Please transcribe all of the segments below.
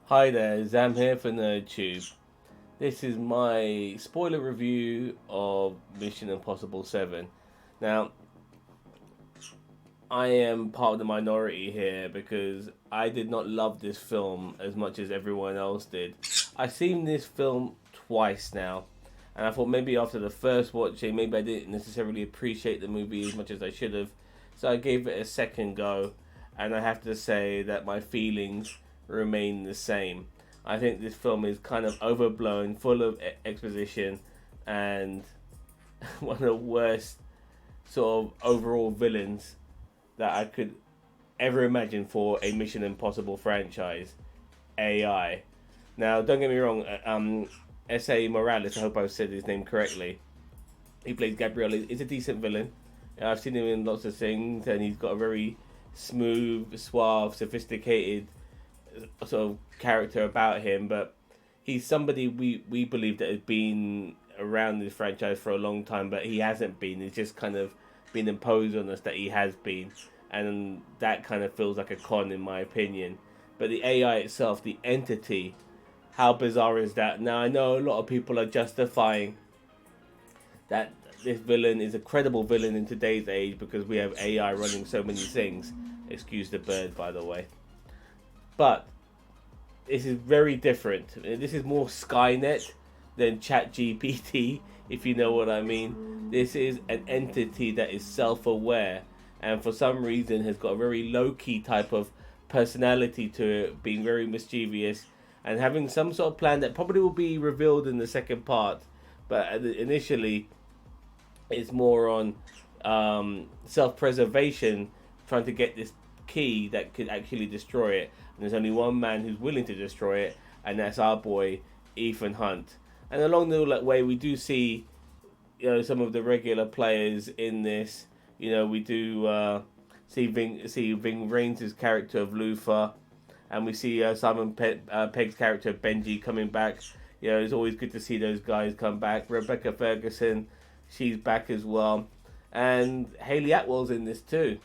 Hi there, Zam here for NerdTube. This is my spoiler review of Mission Impossible 7. Now, I am part of the minority here because I did not love this film as much as everyone else did. I've seen this film twice now, and I thought maybe after the first watching, maybe I didn't necessarily appreciate the movie as much as I should have. So I gave it a second go, and I have to say that my feelings remain the same. I think this film is kind of overblown, full of exposition, and one of the worst sort of overall villains that I could ever imagine for a Mission Impossible franchise. AI. Now, don't get me wrong. S.A. Morales, I hope I said his name correctly. He plays Gabriel. He's a decent villain. I've seen him in lots of things, and he's got a very smooth, suave, sophisticated sort of character about him. But he's somebody we believe that has been around this franchise for a long time, but he hasn't been. He's just kind of been imposed on us that he has been, and that kind of feels like a con in my opinion. But the AI itself, the entity, how bizarre is that? Now I know a lot of people are justifying that this villain is a credible villain in today's age because we have AI running so many things. Excuse the bird, by the way. But this is very different. This is more Skynet than ChatGPT, if you know what I mean. This is an entity that is self-aware and for some reason has got a very low-key type of personality to it, being very mischievous and having some sort of plan that probably will be revealed in the second part. But initially, it's more on self-preservation, trying to get this key that could actually destroy it. And there's only one man who's willing to destroy it, and that's our boy Ethan Hunt. And along the way, we do see, some of the regular players in this. We do see Ving Rhames' character of Luther, and we see Pegg's character of Benji coming back. It's always good to see those guys come back. Rebecca Ferguson, she's back as well, and Haley Atwell's in this too.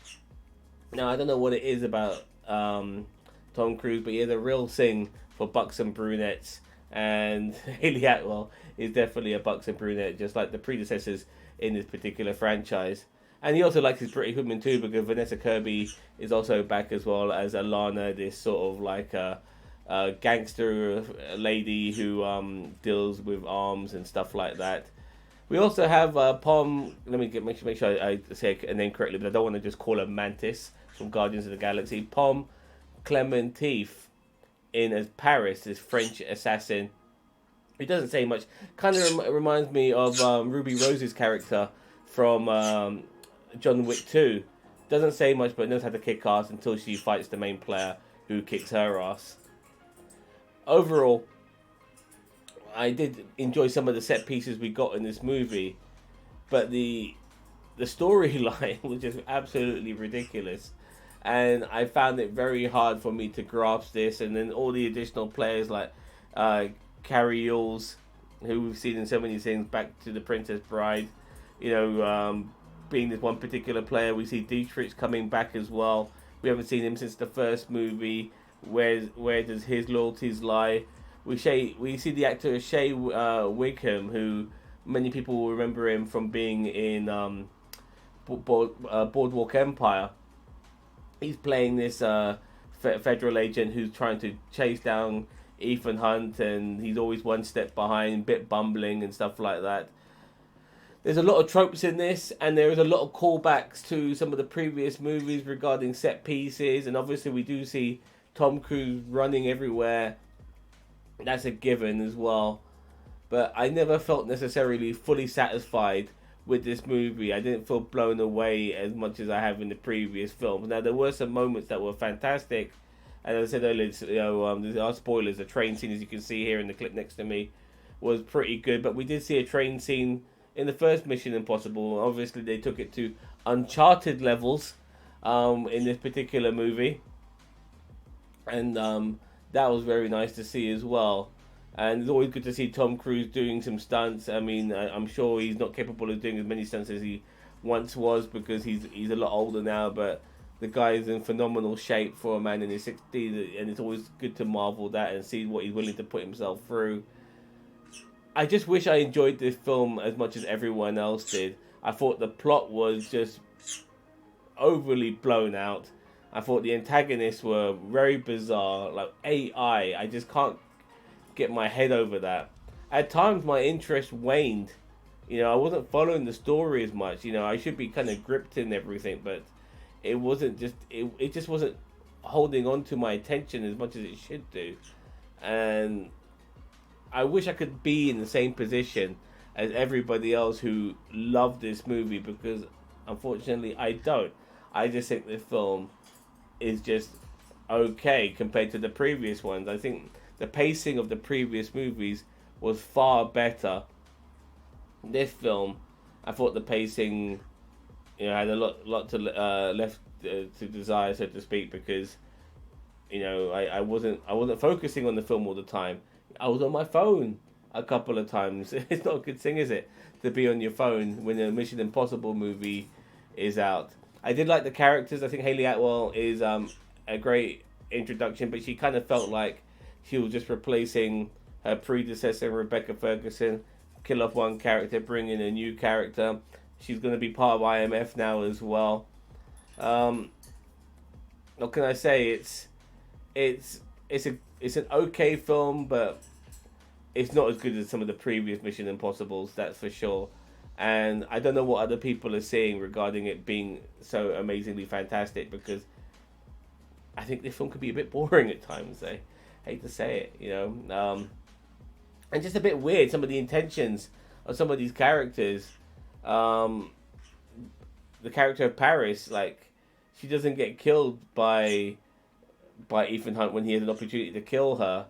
Now I don't know what it is about Tom Cruise, but he has a real thing for buxom brunettes, and Haley Atwell is definitely a buxom brunette, just like the predecessors in this particular franchise. And he also likes his pretty women too, because Vanessa Kirby is also back as well as Alana, this sort of like a gangster lady who deals with arms and stuff like that. We also have Pom. Let me make sure I say a name correctly, but I don't want to just call her Mantis from Guardians of the Galaxy. Pom Clementif in as Paris, this French assassin. He doesn't say much. Kind of reminds me of Ruby Rose's character from John Wick 2. Doesn't say much, but knows how to kick ass until she fights the main player who kicks her ass. Overall, I did enjoy some of the set pieces we got in this movie, but the storyline was just absolutely ridiculous, and I found it very hard for me to grasp this. And then all the additional players like Carrie Yules, who we've seen in so many things, back to the Princess Bride, being this one particular player. We see Dietrich coming back as well. We haven't seen him since the first movie. Where does his loyalties lie? We see the actor Shea Wigham, who many people will remember him from being in Boardwalk Empire. He's playing this federal agent who's trying to chase down Ethan Hunt, and he's always one step behind, bit bumbling and stuff like that. There's a lot of tropes in this, and there is a lot of callbacks to some of the previous movies regarding set pieces, and obviously we do see Tom Cruise running everywhere. That's a given as well. But I never felt necessarily fully satisfied with this movie. I didn't feel blown away as much as I have in the previous films. Now there were some moments that were fantastic, and as I said earlier, there are spoilers. The train scene, as you can see here in the clip next to me, was pretty good. But we did see a train scene in the first Mission Impossible. Obviously, they took it to Uncharted levels in this particular movie, and that was very nice to see as well. And it's always good to see Tom Cruise doing some stunts. I mean, I'm sure he's not capable of doing as many stunts as he once was because he's a lot older now. But the guy is in phenomenal shape for a man in his 60s, and it's always good to marvel that and see what he's willing to put himself through. I just wish I enjoyed this film as much as everyone else did. I thought the plot was just overly blown out. I thought the antagonists were very bizarre, like AI. I just can't get my head over that. At times, my interest waned. I wasn't following the story as much. I should be kind of gripped in everything, but it wasn't just. It just wasn't holding on to my attention as much as it should do, and I wish I could be in the same position as everybody else who loved this movie, because unfortunately I don't. I just think the film is just okay compared to the previous ones. I think the pacing of the previous movies was far better. This film, I thought the pacing, had a lot to left to desire, so to speak, because I wasn't focusing on the film all the time. I was on my phone a couple of times. It's not a good thing, is it, to be on your phone when a Mission Impossible movie is out? I did like the characters. I think Hayley Atwell is a great introduction, but she kind of felt like she was just replacing her predecessor, Rebecca Ferguson. Kill off one character, bring in a new character. She's going to be part of IMF now as well. What can I say? It's an okay film, but it's not as good as some of the previous Mission Impossibles, that's for sure. And I don't know what other people are saying regarding it being so amazingly fantastic, because I think this film could be a bit boring at times. I hate to say it, and just a bit weird. Some of the intentions of some of these characters. The character of Paris, like, she doesn't get killed by Ethan Hunt when he has an opportunity to kill her,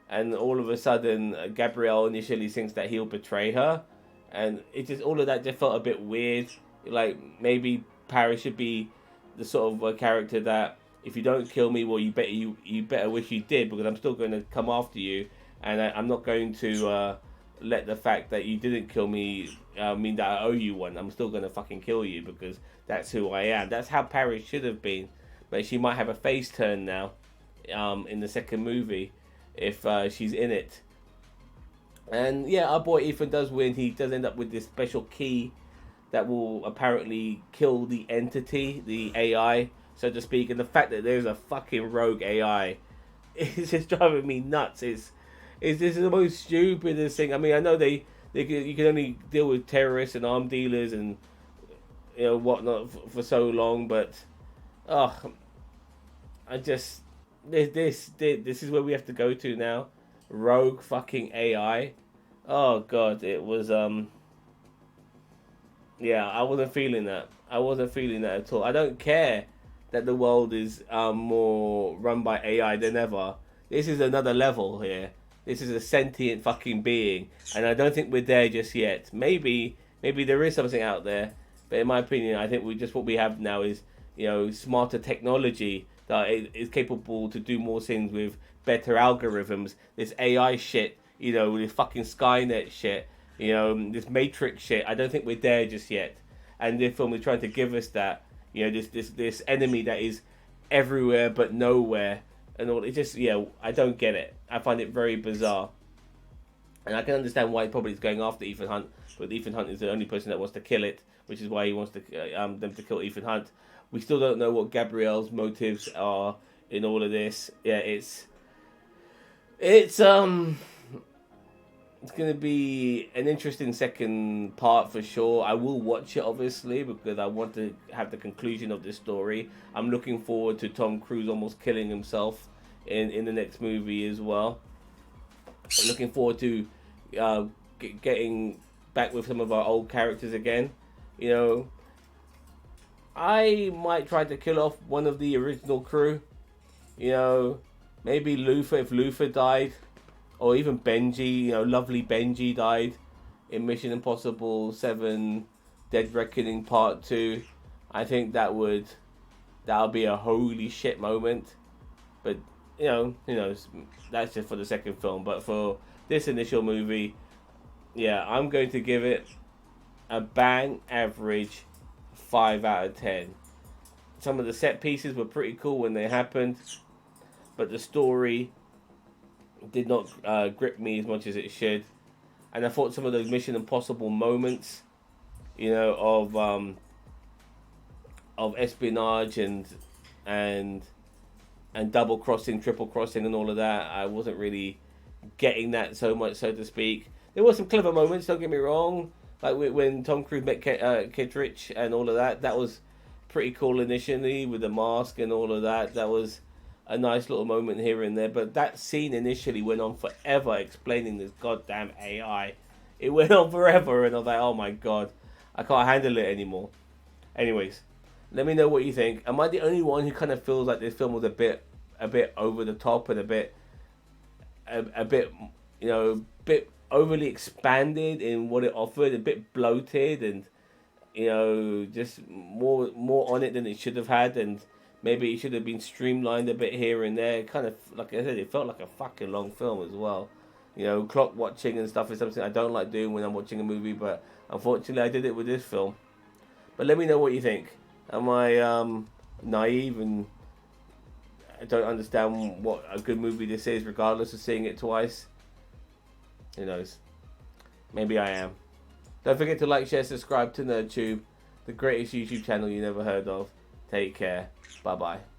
and all of a sudden Gabrielle initially thinks that he'll betray her, and it just, all of that just felt a bit weird. Like, maybe Paris should be the sort of a character that, if you don't kill me, well, you better wish you did, because I'm still going to come after you, and I'm not going to let the fact that you didn't kill me mean that I owe you one. I'm still going to fucking kill you, because that's who I am. That's how Paris should have been. But she might have a face turn now in the second movie if she's in it. And yeah, our boy Ethan does win. He does end up with this special key that will apparently kill the entity, the AI, so to speak. And the fact that there's a fucking rogue AI is just driving me nuts. This is the most stupidest thing. I mean, I know you can only deal with terrorists and armed dealers and whatnot for so long, but I just this is where we have to go to now. Rogue fucking AI. Oh god, it was yeah, I wasn't feeling that. I wasn't feeling that at all. I don't care that the world is more run by AI than ever. This is another level here. This is a sentient fucking being, and I don't think we're there just yet. Maybe there is something out there, but in my opinion, I think what we have now is smarter technology that is capable to do more things with better algorithms. This AI shit, this fucking Skynet shit, this Matrix shit. I don't think we're there just yet, and this film is trying to give us that. This enemy that is everywhere but nowhere. And all, it just, I don't get it. I find it very bizarre. And I can understand why probably is going after Ethan Hunt, but Ethan Hunt is the only person that wants to kill it, which is why he wants to them to kill Ethan Hunt. We still don't know what Gabrielle's motives are in all of this. Yeah, it's going to be an interesting second part for sure. I will watch it, obviously, because I want to have the conclusion of this story. I'm looking forward to Tom Cruise almost killing himself in the next movie as well. I'm looking forward to getting back with some of our old characters again. I might try to kill off one of the original crew. Maybe Luther, if Luther died. Or even Benji, lovely Benji died in Mission Impossible 7 Dead Reckoning Part 2. I think that'll be a holy shit moment. But, who knows? That's just for the second film. But for this initial movie, I'm going to give it a bang average 5 out of 10. some of the set pieces were pretty cool when they happened, but the story did not grip me as much as it should. And I thought some of those Mission Impossible moments, you know, of espionage and double crossing, triple crossing, and all of that, I wasn't really getting that so much, so to speak. There were some clever moments, don't get me wrong, like when Tom Cruise met Kittredge and all of that. That was pretty cool initially with the mask and all of that. That was a nice little moment here and there. But that scene initially went on forever explaining this goddamn AI. It went on forever, and I was like, oh my god, I can't handle it anymore. Anyways, let me know what you think. Am I the only one who kind of feels like this film was a bit over the top and a bit, you know, bit overly expanded in what it offered, a bit bloated, and you know, just more on it than it should have had, and maybe it should have been streamlined a bit here and there. Kind of, like I said, it felt like a fucking long film as well. You know, clock watching and stuff is something I don't like doing when I'm watching a movie, but unfortunately I did it with this film. But let me know what you think. Am I naive and I don't understand what a good movie this is, regardless of seeing it twice? Who knows? Maybe I am. Don't forget to like, share, subscribe to NerdTube, the greatest YouTube channel you never heard of. Take care. Bye-bye.